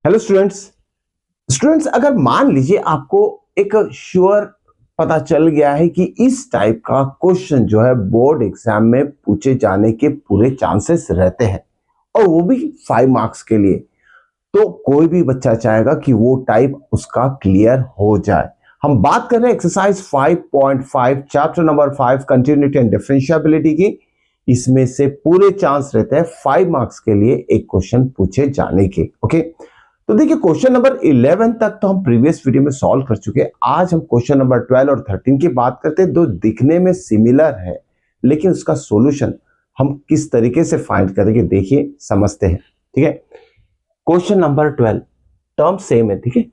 Hello students. Students, अगर मान लीजिए आपको एक श्योर पता चल गया है कि इस टाइप का क्वेश्चन जो है बोर्ड एग्जाम में पूछे जाने के पूरे चांसेस रहते हैं और वो भी 5 मार्क्स के लिए, तो कोई भी बच्चा चाहेगा कि वो टाइप उसका क्लियर हो जाए। हम बात कर रहे हैं exercise 5.5 chapter number 5 continuity and differentiability की। इसमें से पूरे चांस रहते हैं 5 मार्क्स के लिए एक क्वेश्चन पूछे जाने के। ओके, तो देखिए क्वेश्चन नंबर 11 तक तो हम प्रीवियस वीडियो में सॉल्व कर चुके हैं। आज हम क्वेश्चन नंबर 12 और 13 की बात करते हैं। दो दिखने में सिमिलर है लेकिन उसका सॉल्यूशन हम किस तरीके से फाइंड करेंगे, देखिए समझते हैं। ठीक है, क्वेश्चन नंबर 12 टर्म सेम है। ठीक है,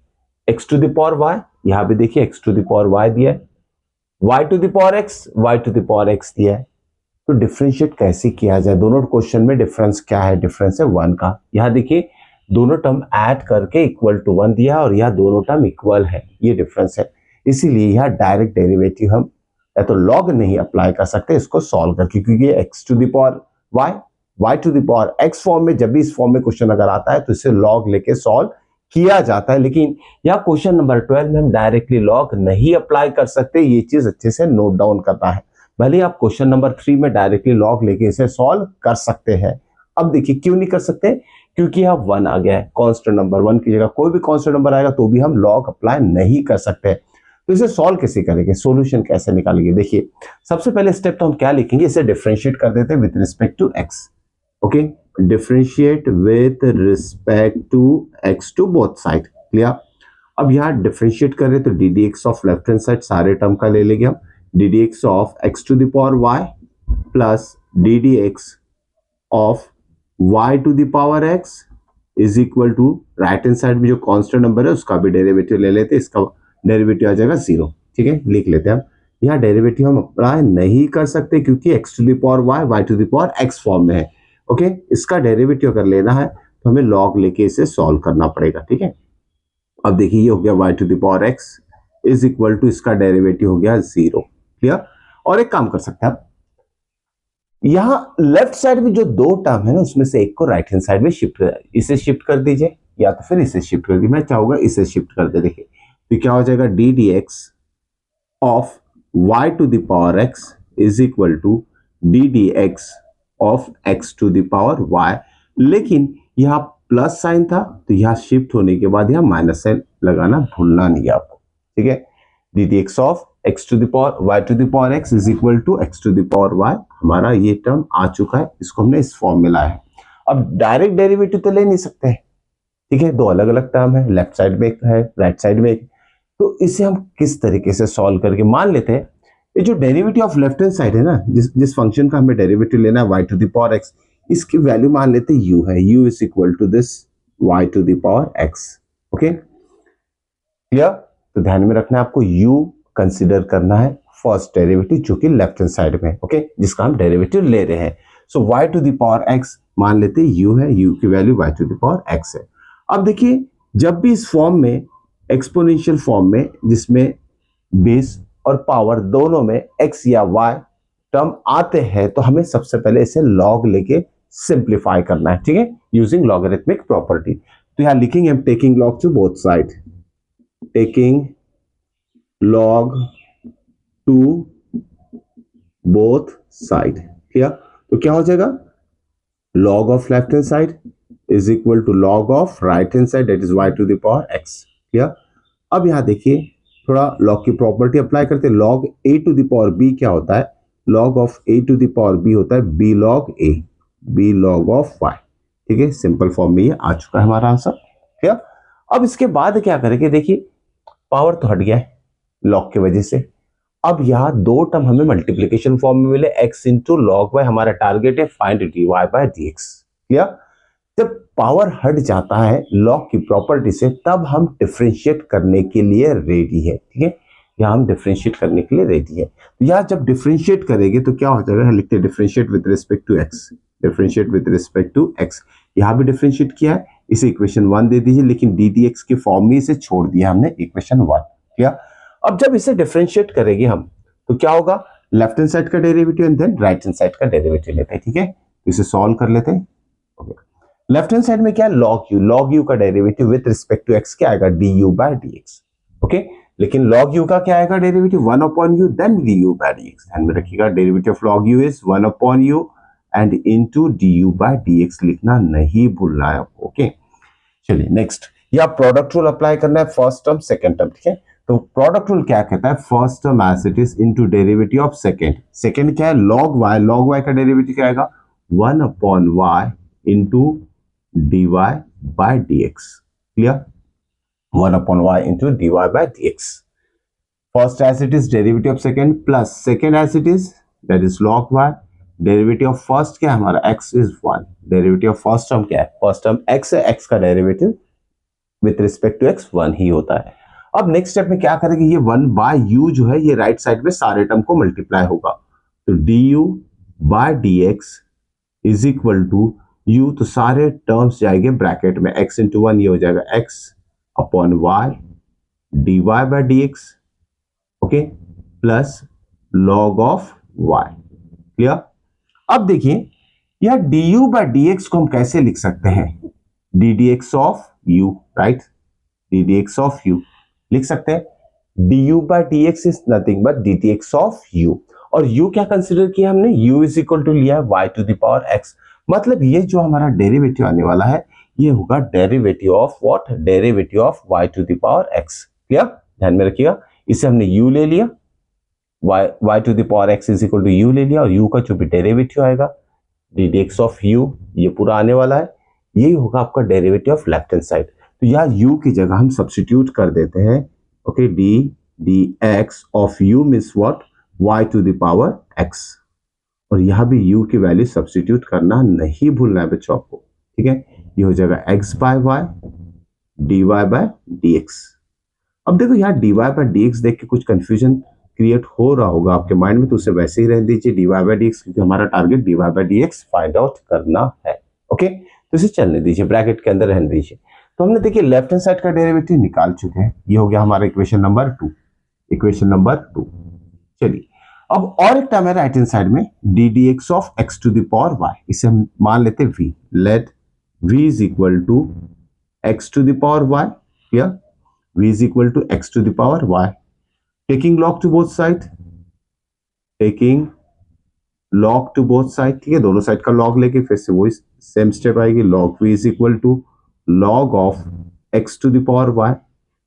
X to the power Y, यहां भी देखिए X to the power Y दिया है, Y to the power X, Y to the power X दिया है। तो डिफरेंशिएट कैसे किया जाए, दोनों क्वेश्चन में डिफरेंस क्या है, डिफरेंस है 1 का। यहां देखिए दोनों टर्म ऐड करके इक्वल टू 1 दिया और यह दोनों टर्म इक्वल है, ये डिफरेंस है। इसीलिए यह डायरेक्ट डेरिवेटिव हम या तो लॉग नहीं अप्लाई कर सकते इसको सॉल्व करके, क्योंकि ये x to the power y, y to the power x form में, जब भी इस फॉर्म में क्वेश्चन अगर आता है तो इसे लॉग लेके सॉल्व किया जाता है। लेकिन यह क्वेश्चन नंबर 12 में हम डायरेक्टली लॉग नहीं अप्लाई कर सकते, ये चीज अच्छे से नोट डाउन करना है। भले आप क्वेश्चन नंबर 3 में डायरेक्टली लॉग लेके इसे सॉल्व कर सकते हैं। अब देखिए क्यों नहीं कर सकते, क्योंकि यहां 1 आ गया है, कांस्टेंट नंबर। 1 की जगह कोई भी कांस्टेंट नंबर आएगा तो भी हम लॉग अप्लाई नहीं कर सकते। तो इसे सॉल्व कैसे करेंगे, सॉल्यूशन कैसे निकालेंगे, देखिए सबसे पहले स्टेप तो हम क्या लिखेंगे, इसे डिफरेंशिएट कर देते हैं with respect to x. Okay, differentiate with respect to x to both side. Clear. अब यहां डिफरेंशिएट कर रहे तो d d x of left hand side सारे टर्म का ले लेंगे हम, d d x of x to the power y plus d d x of y to the power x is equal to right hand side में जो constant number है उसका भी डेरिवेटिव ले लेते हैं, इसका डेरिवेटिव आ जाएगा 0। ठीक है, लिख लेते हैं हम। यहाँ डेरिवेटिव हम अप्लाई नहीं कर सकते क्योंकि x to the power y, y to the power x form में है। ओके, इसका डेरिवेटिव अगर लेना है तो हमें लॉग लेके इसे सॉल्व करना पड़ेगा। ठीक है, अब देखिए ये हो गया y to the power x is equal to इसका डेरिवेटिव हो गया 0। क्लियर। और एक काम कर सकते हैं आप, यहां लेफ्ट साइड में जो दो टर्म है ना उसमें से एक को राइट हैंड साइड में शिफ्ट कर, इसे शिफ्ट कर दीजिए या तो फिर इसे शिफ्ट कर दीजिए। मैं चाहूंगा इसे शिफ्ट कर दे। देखिए तो क्या हो जाएगा, d d x of y to the power x is equal to d d x of x to the power y. लेकिन यहाँ प्लस साइन था तो यहाँ शिफ्ट होने के बाद यहाँ माइनस साइन लगाना भूलना नहीं आपको। ठीक है, d d x of x to the power y to the power x is equal to x to the power y। हमारा ये टर्म आ चुका है, इसको हमने इस फॉर्म में लाया है। अब डायरेक्ट डेरिवेटिव तो ले नहीं सकते हैं। ठीक है, दो अलग अलग टर्म है, लेफ्ट साइड में एक है, राइट साइड में एक। तो इसे हम किस तरीके से सॉल्व करके, मान लेते हैं ये जो derivative of left hand side है ना, जिस फंक्शन का हमें डेरिवेटिव लेना है y to the power x, इसकी वैल्यू मान लेते हैं u है, u is equal to this y to the power x। Okay clear. तो ध्यान में रखना है आपको, u कंसीडर करना है फर्स्ट डेरिवेटिव जो कि लेफ्ट हैंड साइड में, ओके, जिसका हम डेरिवेटिव ले रहे हैं। So y to the power x मान लेते हैं u है, u की value y to the power x है। अब देखिए जब भी इस फॉर्म में, एक्सपोनेंशियल फॉर्म में, जिसमें बेस और पावर दोनों में x या y टर्म आते हैं तो हमें सबसे पहले इसे लॉग लेके सिंप्लीफाई करना है। ठीक है, यूजिंग लॉगरिथमिक प्रॉपर्टी। तो यहां लिखेंगे हम taking log to both side, taking log to both side. Clear. तो क्या हो जाएगा, log of left hand side is equal to log of right hand side, that is y to the power x। Clear. अब यहां देखिए थोड़ा log की property apply करते हैं। log a to the power b क्या होता है, log of a to the power b होता है b log a, b log of y। ठीक है, सिंपल फॉर्म में ये आ चुका है हमारा आंसर। क्लियर। अब इसके बाद क्या करेंगे, देखिए पावर तो हट गया है लॉग की वजह से। अब यहां दो टर्म हमें मल्टीप्लीकेशन फॉर्म में मिले, x इंटू लॉग वाई, हमारा टारगेट है find dy by dx। Clear. जब पावर हट जाता है लॉग की प्रॉपर्टी से तब हम डिफरेंशिएट करने के लिए रेडी है। ठीक है, यहां हम डिफरेंशिएट करने के लिए रेडी है। तो यहां जब डिफरेंशिएट करेंगे तो क्या हो जाएगा, लिखते हैं differentiate with respect to x, differentiate with respect to x। यहां भी डिफरेंशिएट किया है, इसे इक्वेशन 1 दे दीजिए, लेकिन डी डी एक्स के फॉर्म में इसे छोड़ दिया हमने इक्वेशन 1। क्लियर। अब जब इसे डिफरेंशिएट करेंगे हम तो क्या होगा, लेफ्ट हैंड साइड का derivative and then right hand side का डेरिवेटिव लेते हैं। ठीक है, इसे सॉल्व कर लेते हैं। ओके, लेफ्ट हैंड साइड में क्या है, लॉग यू का derivative with respect to x क्या आएगा, d u by d x. Okay, लेकिन लॉग यू का क्या आएगा derivative, 1 upon u then d u by d x. ध्यान में रखिएगा, derivative of log u is 1 upon u and into d u by d x लिखना नहीं भूलना है आपको। ओके, चलिए नेक्स्ट, या प्रोडक्ट रूल अप्लाई करना है फर्स्ट टर्म सेकंड टर्म। ठीक है, तो प्रोडक्ट रूल क्या कहता है, first term as it is into derivative of second. Second क्या है, लॉग वाई का डेरिवेटिव क्या आएगा, 1 upon y into dy by dx। clear, 1 upon y into dy by dx। first as it is derivative of second plus second as it is, that is log y। derivative of first क्या है हमारा, x is 1। derivative of first term क्या है, first term x है, x का derivative with respect to x 1 ही होता है। अब नेक्स्ट स्टेप में क्या करेंगे, ये 1 by u जो है ये राइट साइड में सारे टर्म को मल्टीप्लाई होगा, तो du by dx is equal to u, तो सारे टर्म्स जाएंगे ब्रैकेट में, x इंटू 1 ये हो जाएगा x upon y d y by d x. Okay, plus log of y। Clear, अब देखिए यह d u by d x को हम कैसे लिख सकते हैं, d d x of u, right, d d x of u लिख सकते हैं। D u by d x is nothing but d t x of u, और u क्या कंसिडर किया हमने, u इज इक्वल टू लिया है y to the power x। मतलब ये जो हमारा डेरिवेटिव आने वाला है ये होगा derivative of what, derivative of y to the power x। Clear, ध्यान में रखिएगा, इसे हमने u ले लिया, y to the power x is equal to u ले लिया, और u का जो भी डेरिवेटिव आएगा D d x of u ये पूरा आने वाला है, यही होगा आपका derivative of left hand side. तो यहाँ u की जगह हम सब्स्टिट्यूट कर देते हैं। Okay, d d x of u means what, y to the power x, और यहां भी u की वैल्यू सब्स्टिट्यूट करना नहीं भूलना है बच्चों आपको। ठीक है, ये हो जाएगा x by y d y by d x. अब देखो यहाँ d y by d x देख के कुछ कंफ्यूजन क्रिएट हो रहा होगा आपके माइंड में, तो उसे वैसे ही रहने दीजिए d y by d x, क्योंकि हमारा target d y by d x find out करना है। ओके, तो इसे चलने दीजिए, ब्रैकेट के अंदर रहने दीजिए। तो हमने देखिए लेफ्ट हैंड साइड का डेरिवेटिव निकाल चुके हैं, ये हो गया हमारा इक्वेशन नंबर 2, इक्वेशन नंबर 2। चलिए अब और एक टर्म है राइट हैंड साइड में, d d x of x to the power y, इसे हम मान लेते हैं v। Let v is equal to x to the power y, या v is equal to x to the power y, taking log to both side, taking log to both side. ठीक है, दोनों side का log लेके फिर से वही same step आएगी, log v is equal to log of x to the power y,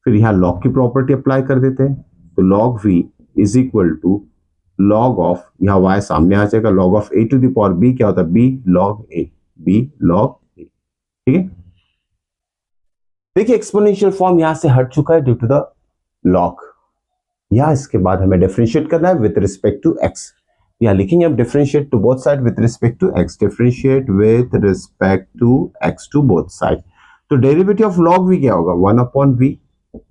फिर यहाँ लॉग की प्रॉपर्टी अप्लाई कर देते हैं, तो log v is equal to log of, यहाँ y सामने आ जाएगा, log of a to the power b क्या होता है, b log a, b log a। ठीक है, देखिए एक्सपोनेंशियल फॉर्म यहां से हट चुका है ड्यू टू द लॉग। यहां इसके बाद हमें डिफरेंशिएट करना है विद रिस्पेक्ट टू x, यहाँ लिखेंगे हम differentiate to both side with respect to x, differentiate with respect to x to both side. तो डेरिवेटिव ऑफ लॉग v क्या होगा, 1 upon v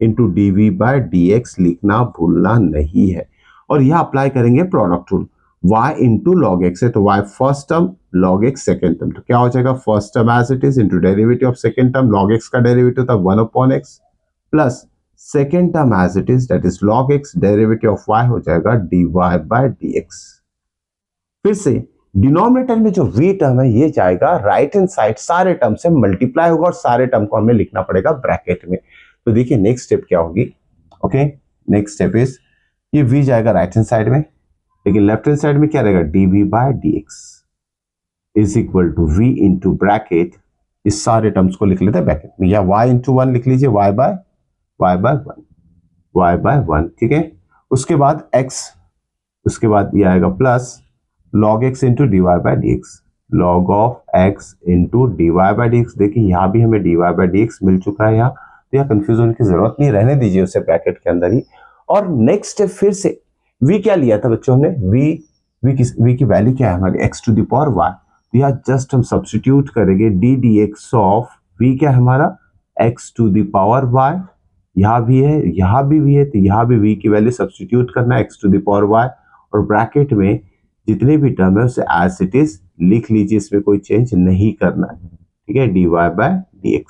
into d v by d x लिखना भूलना नहीं है, और यह अप्लाई करेंगे product rule, y into log x है तो y first term log x second term, तो क्या हो जाएगा first term as it is into derivative of second term, log x का डेरिवेटिव था 1 upon x, plus second term as it is that is log x, derivative of y हो जाएगा dy by dx। फिर से denominator में जो v term है ये जाएगा राइट हैंड साइड, सारे टर्म से मल्टीप्लाई होगा और सारे टर्म को हमें लिखना पड़ेगा ब्रैकेट में। तो देखिए नेक्स्ट स्टेप क्या होगी, ओके, नेक्स्ट स्टेप इज ये v जाएगा राइट हैंड साइड में, लेकिन लेफ्ट हैंड साइड में क्या रहेगा, dv by dx is equal to v into bracket, इस सारे टर्म्स को लिख लेते हैं ब्रैकेट में, या y इंटू 1 लिख लीजिए, y बाय 1। ठीक है, उसके बाद x, उसके बाद ये आएगा plus log x into dy by dx, log of x into dy by dx। देखिए यहाँ भी हमें dy बाय dx मिल चुका है यहाँ, तो यहाँ कंफ्यूज होने की जरूरत नहीं, रहने दीजिए उसे ब्रैकेट के अंदर ही। और नेक्स्ट स्टेप फिर से v क्या लिया था बच्चों हमने, v की वैल्यू क्या है हमारी, x to the power y, तो यहाँ जस्ट हम सब्स्टिट्यूट करेंगे d d x of v क्या है हमारा, x to the power y, यहाँ भी है यहाँ भी है, तो यहाँ भी v की वैल्यू सब्स्टिट्यूट करना है x to the power y, और ब्रैकेट में जितने भी टर्म है उसे एज इट इज लिख लीजिए, इसमें कोई चेंज नहीं करना है। ठीक है, dy बाय dx।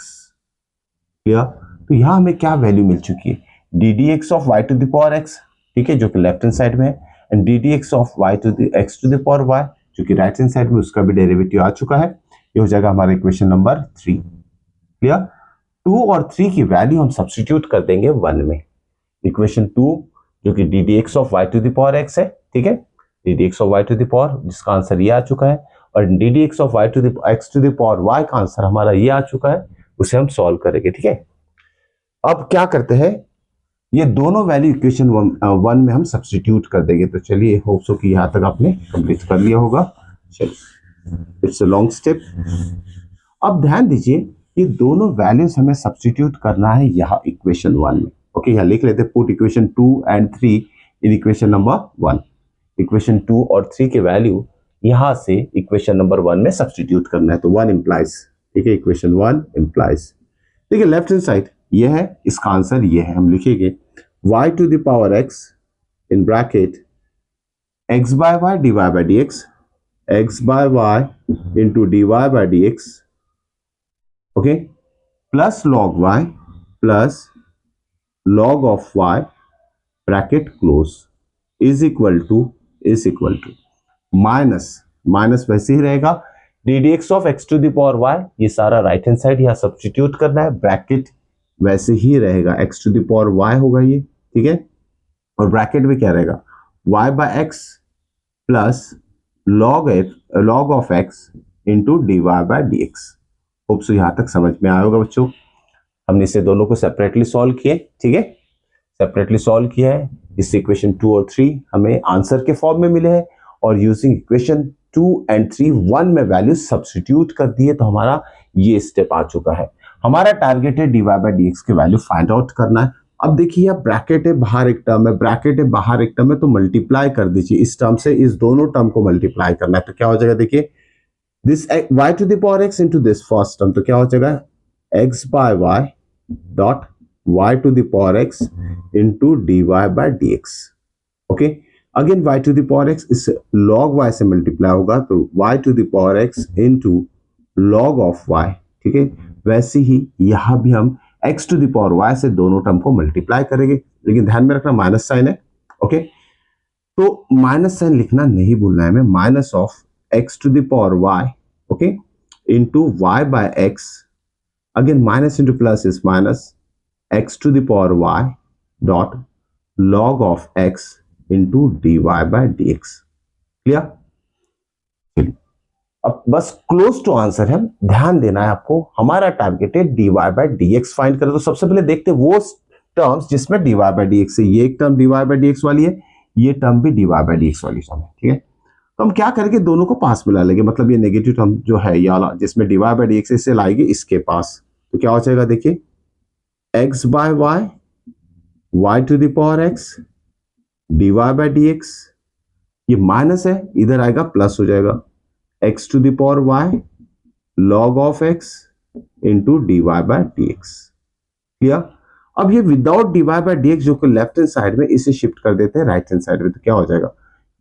क्लियर, तो यहाँ हमें क्या वैल्यू मिल चुकी है, d d x of y to the power x, ठीक है, जो कि लेफ्ट हैंड साइड में है, and d d x of y to the x to the power y जो कि राइट हैंड साइड में, उसका भी डेरिवेटिव आ चुका है। ये हो जाएगा हमारा इक्वेशन नंबर 3। क्लियर? 2 और 3 की वैल्यू हम सब्स्टिट्यूट कर देंगे 1 में। इक्वेशन 2 जो कि d d x of y to the power x है, ठीक है, d d x of y to the power, जिसका आंसर ये आ चुका है, और d d x of y to the x to the power y का आंसर हमारा ये आ चुका है, उसे हम सॉल्व करेंगे। ठीक है, अब क्या करते हैं, ये दोनों वैल्यू इक्वेशन 1 में हम सब्स्टिट्यूट कर देंगे। तो चलिए, होप सो कि यहां तक आपने कंप्लीट कर लिया होगा। चलिए, इट्स अ लॉन्ग स्टेप। अब ध्यान दीजिए, ये दोनों वैल्यूज हमें सब्स्टिट्यूट करना है यहाँ इक्वेशन 1 में। ओके, यहाँ लिख लेते हैं, put equation 2 and 3 in equation number 1। Equation 2 और 3 के वैल्यू यहां से इक्वेशन नंबर 1 में सब्स्टिट्यूट करना है। तो 1 इंप्लाइज, ठीक है, इक्वेशन 1 इंप्लाइज, ठीक है, लेफ्ट हैंड साइड ये है, इसका आंसर ये है। हम लिखेंगे y to the power x in bracket x by y divide by dx, x by y into dy by dx, okay, plus log y plus log of y bracket close is equal to minus वैसे ही रहेगा d d x of x to the power y, ये सारा right hand side यहाँ substitute करना है, bracket वैसे ही रहेगा, x to the power y होगा ये, ठीक है, और ब्रैकेट में क्या रहेगा, y by x plus log of x into d y by d x. Hope so यहां तक समझ में आया होगा बच्चों। हमने इसे दोनों को सेपरेटली सॉल्व किए, ठीक है, सेपरेटली सॉल्व किया है। इस इक्वेशन 2 और 3 हमें आंसर के फॉर्म में मिले हैं, और यूजिंग इक्वेशन 2 एंड 3 1 में वैल्यू सब्स्टिट्यूट कर दिए, तो हमारा ये स्टेप आ चुका है। हमारा टारगेट है d y by d x की वैल्यू फाइंड आउट करना है। अब देखिए, अब ब्रैकेट है, बाहर एक टर्म है, ब्रैकेट है, बाहर एक टर्म है, तो मल्टीप्लाई कर दीजिए, इस टर्म से इस दोनों टर्म को मल्टीप्लाई करना है। तो क्या हो जाएगा, देखिए, this y to the power x into this first term, तो क्या हो जाएगा, x by y dot y to the power x into d y by d x. Okay, again y to the power x इस log y से multiply होगा, तो y to the power x into log of y, ठीक है, वैसे ही यहां भी हम x to the power y से दोनों टर्म को मल्टीप्लाई करेंगे, लेकिन ध्यान में रखना माइनस साइन है। ओके, तो माइनस साइन लिखना नहीं भूलना है, minus of x to the power y, okay, into y by x, again minus into plus is minus, x to the power y dot log of x into d y by d x. Clear? चलिए, अब बस close to answer है, ध्यान देना है आपको, हमारा target है d y by d x find करें। तो सबसे पहले देखते हैं वो टर्म्स जिसमें d y by d x है। ये एक term d y by d x वाली है, ये टर्म भी d y by d x वाली टर्म है, ठीक है। तो हम क्या करेंगे, दोनों को पास मिला लेंगे, मतलब ये नेगेटिव टर्म जो है ये वाला जिसमें d y by d x, इससे लाएंगे इसके पास, तो क्या हो जाएगा, देखिए, x by y, y to the power x d y by d x, ये माइनस है, इधर आएगा प्लस हो जाएगा, x to the power y log of x into d y by d x. Clear? अब ये without d y by d x जो कि लेफ्ट हैंड साइड में, इसे शिफ्ट कर देते हैं राइट हैंड साइड में, तो क्या हो जाएगा,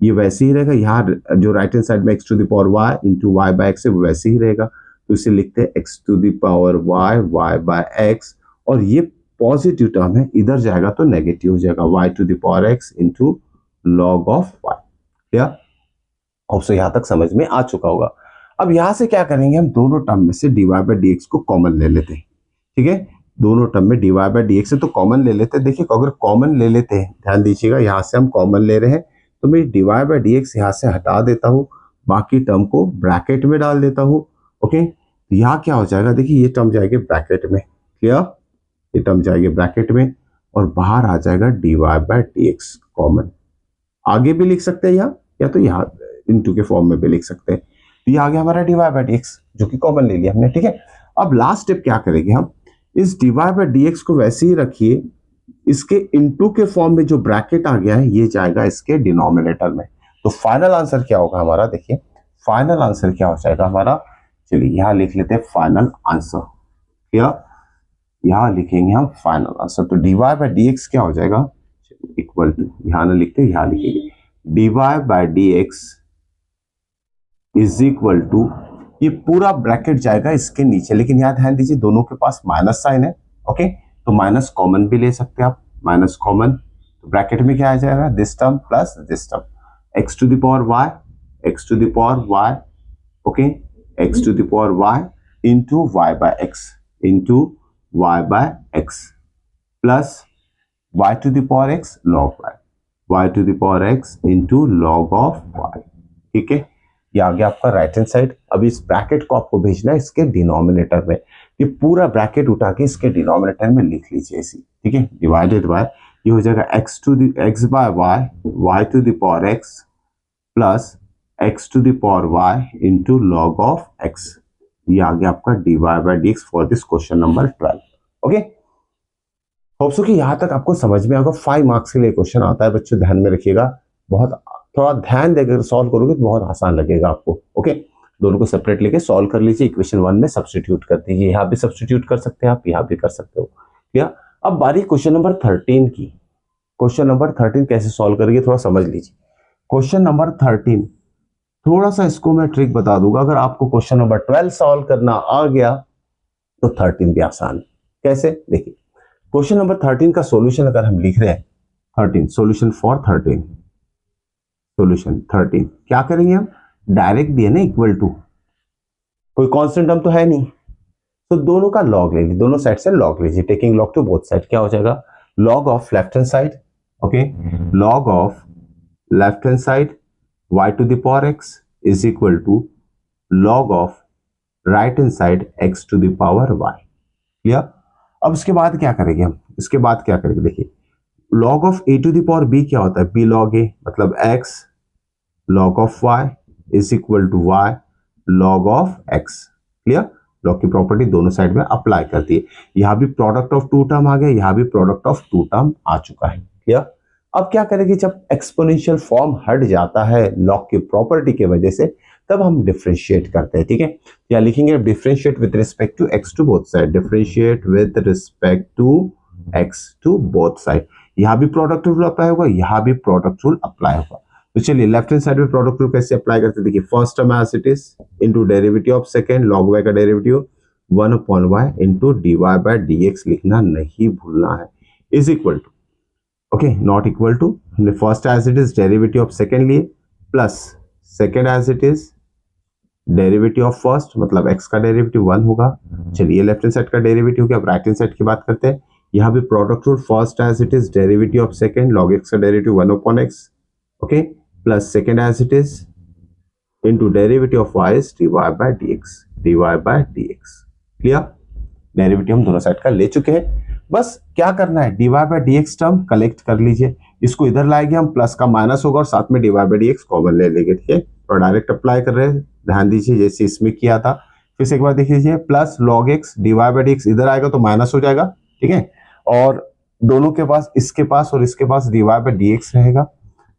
ये वैसे ही रहेगा, यहाँ जो राइट हैंड साइड में x to the power y into y by x है वो वैसे ही रहेगा, तो इसे लिखते हैं x to the power y y by x, और ये पॉजिटिव टर्म है, इधर जाएगा तो नेगेटिव हो जाएगा, y to the power x into log of y. Clear? आपसे यहां तक समझ में आ चुका होगा। अब यहां से क्या करेंगे, हम दोनों टर्म में से d y by d x को कॉमन ले लेते हैं, ठीक है, दोनों टर्म में d y by d x है तो कॉमन ले लेते हैं। देखिए, अगर कॉमन ले लेते हैं, ध्यान दीजिएगा, यहां से हम कॉमन ले रहे हैं, तो मैं d y by d x यहां से हटा देता हूं, बाकी टर्म को ब्रैकेट में डाल देता हूं। ओके, यहाँ क्या हो जाएगा, देखिए, ये टर्म जाएगी ब्रैकेट में। क्लियर? ये टर्म जाएगी ब्रैकेट में, और बाहर आ जाएगा d y by d x common. आगे भी लिख सकते हैं यहाँ, या तो यहाँ इनटू के फॉर्म में भी लिख सकते हैं। तो ये आ गया हमारा d y by d x, जो कि कॉमन ले लिया हमने, ठीक है। अब लास्ट स्टेप क्या करेंगे, हम इस d y by d x को वैसे ही रखिए, इसके इनटू के फॉर्म में जो ब्रैकेट आ गया है ये जाएगा इसके डिनोमिनेटर में। तो फाइनल आंसर क्या होगा हमारा, देखिए, फाइनल आंसर क्या हो जाएगा हमारा, चलिए यहाँ लिख लेते हैं फाइनल आंसर। क्या यहाँ लिखेंगे हम फाइनल आंसर, तो d y by d x क्या हो जाएगा, इक्वल टू, यहाँ ना लिखते, यहाँ लिखेंगे d y by d x is equal to, ये पूरा ब्रैकेट जाएगा इसके नीचे, लेकिन यहाँ ध्यान दीजिए दोनों के पास माइनस साइन है। ओके, तो माइनस कॉमन भी ले सकते हैं आप, माइनस कॉमन, तो ब्रैकेट में क्या आ जाएगा, this term plus this term, x to the power y, x to the power y, okay, x to the power y into y by x into y by x plus y to the power x log y to the power x into log of y। ठीक है, ये आ गया आपका right hand side. अब इस bracket को आपको भेजना है इसके डिनोमिनेटर में, ये पूरा ब्रैकेट उठा के इसके डिनोमिनेटर में लिख लीजिए इसी। ठीक है, डिवाइडेड बाय ये हो जाएगा x to the x by y to the power x plus x to the power y into log of x। ये आ गया आपका dy by dx for this question number 12। Okay, hope so कि यहां तक आपको समझ में आएगा। 5 मार्क्स के लिए क्वेश्चन आता है बच्चों, ध्यान में रखिएगा। बहुत थोड़ा ध्यान देकर सॉल्व करोगे तो बहुत आसान लगेगा आपको। ओके, दोनों को सेपरेट लेके सॉल्व कर लीजिए, इक्वेशन 1 में सब्स्टिट्यूट कर दीजिए। यहाँ भी सब्स्टिट्यूट कर सकते हैं आप, यहाँ भी कर सकते हो। या अब बारी क्वेश्चन नंबर 13 की। क्वेश्चन नंबर 13 कैसे सॉल्व करेंगे थोड़ा समझ लीजिए। क्वेश्चन नंबर 13 थोड़ा सा इसको मैं ट्रिक बता दूंगा। अगर आपको क्वेश्चन नंबर 12 सॉल्व करना आ गया तो 13 भी आसान है। कैसे, देखिए क्वेश्चन नंबर 13 का सॉल्यूशन अगर हम लिख रहे हैं 13 सॉल्यूशन फॉर 13, सॉल्यूशन 13 क्या करेंगे हम, डायरेक्ट दिया ना इक्वल टू, कोई कांस्टेंट टर्म तो है नहीं, तो दोनों का लॉग ले लीजिए, दोनों साइड से लॉग लीजिए, taking log to both side. क्या हो जाएगा, log of left hand side, okay, log of left hand side y to the power x is equal to log of right hand side x to the power y। Clear. अब इसके बाद क्या करेंगे हम, इसके बाद क्या करेंगे, देखिए log of a to the power b क्या होता है, b log a मतलब x log of y is equal to y log of x। Clear, log की प्रॉपर्टी दोनों साइड में अप्लाई करती है। यहां भी प्रोडक्ट ऑफ टू टर्म आ गया, यहां भी प्रोडक्ट ऑफ टू टर्म आ चुका है। क्लियर। अब क्या करेंगे, जब एक्सपोनेंशियल फॉर्म हट जाता है लॉग की प्रॉपर्टी की वजह से, तब हम डिफरेंशिएट करते हैं। ठीक है, या लिखेंगे differentiate with respect to x to both side, differentiate with respect to x to both side. यहां भी प्रोडक्ट रूल अप्लाई होगा, यहां भी प्रोडक्ट रूल अप्लाई होगा। तो चलिए लेफ्ट हैंड साइड में प्रोडक्ट रूल कैसे अप्लाई करते हैं, देखिए first term as it is into derivative of second log y का derivative 1 upon y into dy by dx लिखना नहीं भूलना है, is equal to, okay not equal to, हमने first as it is derivative of second लिए plus second as it is derivative of first मतलब x का derivative 1 होगा। चलिए लेफ्ट हैंड साइड का डेरिवेटिव क्या, अब राइट हैंड साइड की बात करते हैं। यहां भी product rule first as it is derivative of second log x का derivative 1 upon x, okay, plus second as it is into derivative of y is dy by dx। Clear, derivative हम दोनों side का ले चुके हैं। बस क्या करना है, dy by dx term collect कर लीजिए, इसको इधर लाएंगे हम, प्लस का माइनस होगा और साथ में dy बाय dx कॉमन ले लेंगे। ठीक है, और डायरेक्ट अप्लाई कर रहे हैं, ध्यान दीजिए जैसे इसमें किया था। फिर से एक बार देख लीजिए, plus log x dy by dx इधर आएगा तो माइनस हो जाएगा। ठीक है, और दोनों के पास, इसके पास और इसके पास dy बाय dx रहेगा,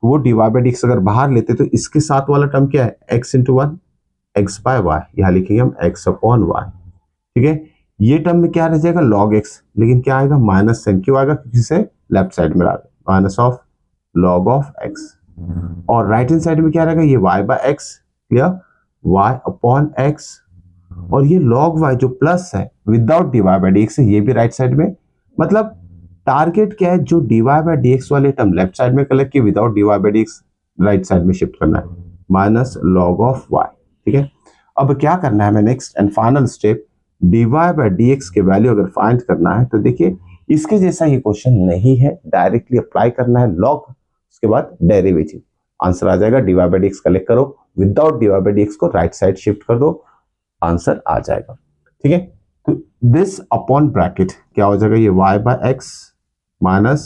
वो dy बाय dx अगर बाहर लेते तो इसके साथ वाला टर्म क्या है, x into 1 x by y, यहां लिखेंगे हम x अपॉन y। ठीक है, ये टर्म में क्या रह जाएगा log x, लेकिन क्या आएगा माइनस साइन, क्यों आएगा, क्योंकि से लेफ्ट साइड में आएगा minus of log of x, और राइट हैंड साइड में क्या रहेगा, ये y by x, clear, y upon x, और ये log y जो प्लस है विदाउट dy बाय dx है, ये भी राइट साइड में। मतलब टारगेट क्या है, जो dy बाय dx वाले टर्म लेफ्ट साइड में कलेक्ट किए, without dy by dx right side में शिफ्ट करना है, माइनस log ऑफ y। ठीक है, अब क्या करना है हमें, next and final step, dy by dx के वैल्यू अगर फाइंड करना है तो देखिए इसके जैसा ये क्वेश्चन नहीं है, डायरेक्टली अप्लाई करना है लॉग, उसके बाद डेरिवेटिव, आंसर आ जाएगा। dy बाय dx कलेक्ट करो, विदाउट dy बाय dx को राइट साइड शिफ्ट कर दो, आंसर आ जाएगा। ठीक है, तो दिस अपॉन ब्रैकेट क्या हो जाएगा, ये y by x minus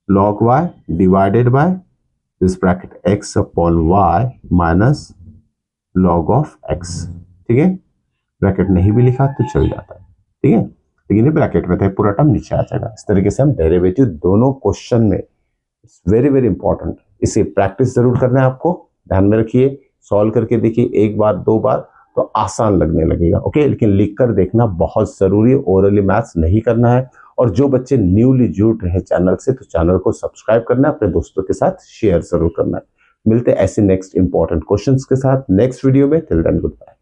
log y divided by this bracket x upon y minus log of x। ठीक है, ब्रैकेट नहीं भी लिखा तो चल जाता है। ठीक है, लेकिन ये ब्रैकेट में था, पूरा टर्म नीचे आ जाएगा। इस तरीके से हम डेरिवेटिव दोनों क्वेश्चन में, इट्स वेरी वेरी इंपॉर्टेंट, इसे प्रैक्टिस जरूर करना है आपको, ध्यान में रखिए, सॉल्व करके देखिए, एक बार दो बार तो आसान लगने लगेगा। ओके, लेकिन लिख कर देखना बहुत जरूरी है, ओरली मैथ्स नहीं करना है। और जो बच्चे न्यूली जुड़ रहे हैं चैनल से, तो चैनल को सब्सक्राइब करना है, अपने दोस्तों के साथ शेयर जरूर करना है। मिलते हैं ऐसे नेक्स्ट इंपॉर्टेंट क्वेश्चंस के साथ नेक्स्ट वीडियो में। Till then good bye.